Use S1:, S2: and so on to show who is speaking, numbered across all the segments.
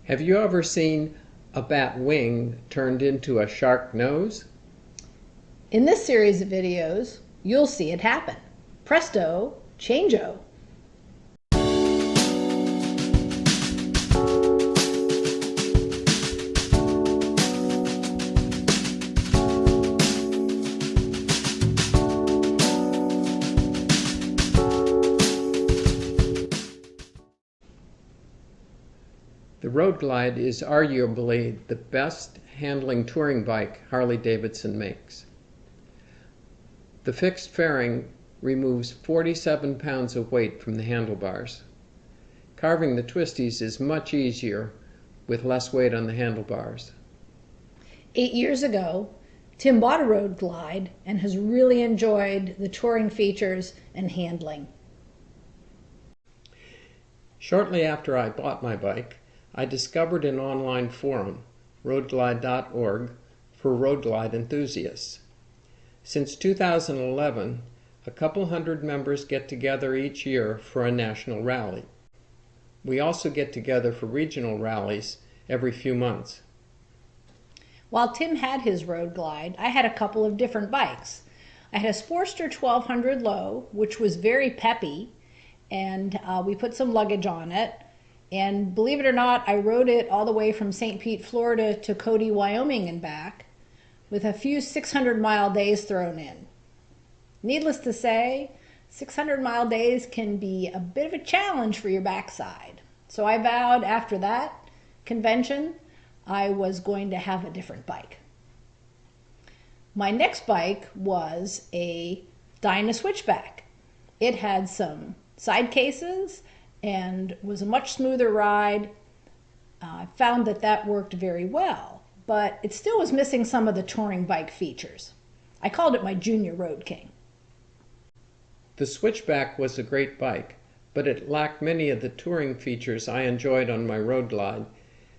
S1: Have you ever seen a bat wing turned into a shark nose?
S2: In this series of videos, you'll see it happen. Presto, changeo.
S1: The Road Glide is arguably the best handling touring bike Harley-Davidson makes. The fixed fairing removes 47 pounds of weight from the handlebars. Carving the twisties is much easier with less weight on the handlebars.
S2: 8 years ago, Tim bought a Road Glide and has really enjoyed the touring features and handling.
S1: Shortly after I bought my bike, I discovered an online forum, roadglide.org, for Road Glide enthusiasts. Since 2011, a couple hundred members get together each year for a national rally. We also get together for regional rallies every few months.
S2: While Tim had his Road Glide, I had a couple of different bikes. I had a Sportster 1200 low, which was very peppy, and we put some luggage on it. And believe it or not, I rode it all the way from St. Pete, Florida to Cody, Wyoming and back, with a few 600-mile days thrown in. Needless to say, 600-mile days can be a bit of a challenge for your backside. So I vowed after that convention, I was going to have a different bike. My next bike was a Dyna Switchback. It had some side cases and was a much smoother ride. I found that worked very well, but it still was missing some of the touring bike features. I called it my Junior Road King.
S1: The Switchback was a great bike, but it lacked many of the touring features I enjoyed on my Road Glide,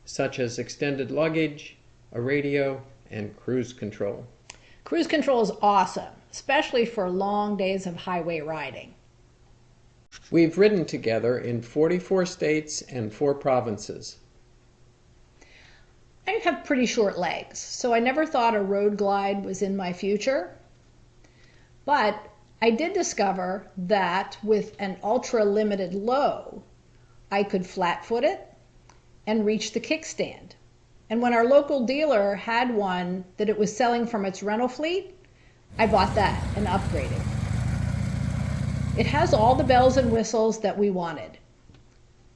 S1: such as extended luggage, a radio, and cruise control.
S2: Cruise control is awesome, especially for long days of highway riding.
S1: We've ridden together in 44 states and 4 provinces.
S2: I have pretty short legs, so I never thought a Road Glide was in my future. But I did discover that with an ultra-limited low, I could flat-foot it and reach the kickstand. And when our local dealer had one that it was selling from its rental fleet, I bought that and upgraded. It has all the bells and whistles that we wanted.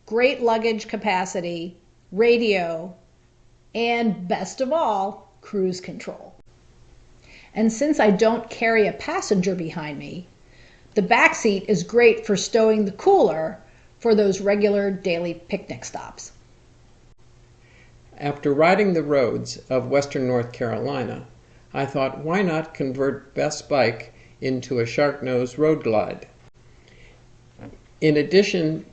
S2: Great luggage capacity, radio, and best of all, cruise control. And since I don't carry a passenger behind me, the back seat is great for stowing the cooler for those regular daily picnic stops.
S1: After riding the roads of western North Carolina, I thought, why not convert Beth's bike into a Shark Nose Road Glide? In addition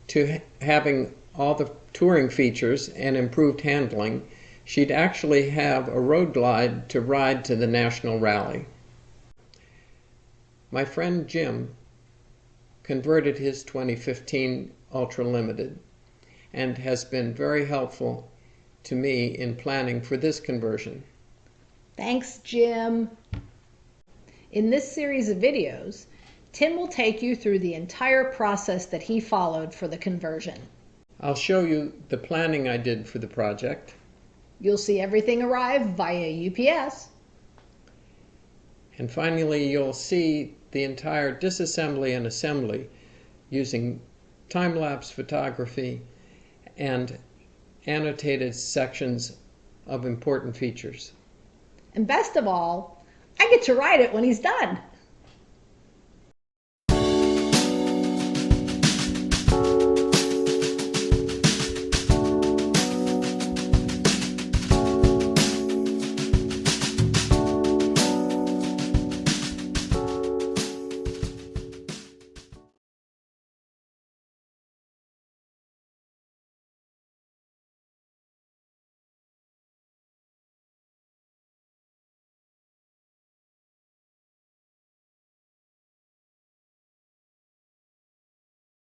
S1: to having all the touring features and improved handling, she'd actually have a Road Glide to ride to the national rally. My friend Jim converted his 2015 Ultra Limited and has been very helpful to me in planning for this conversion.
S2: Thanks, Jim. In this series of videos, Tim will take you through the entire process that he followed for the conversion.
S1: I'll show you the planning I did for the project.
S2: You'll see everything arrive via UPS.
S1: And finally, you'll see the entire disassembly and assembly using time-lapse photography and annotated sections of important features.
S2: And best of all, I get to ride it when he's done.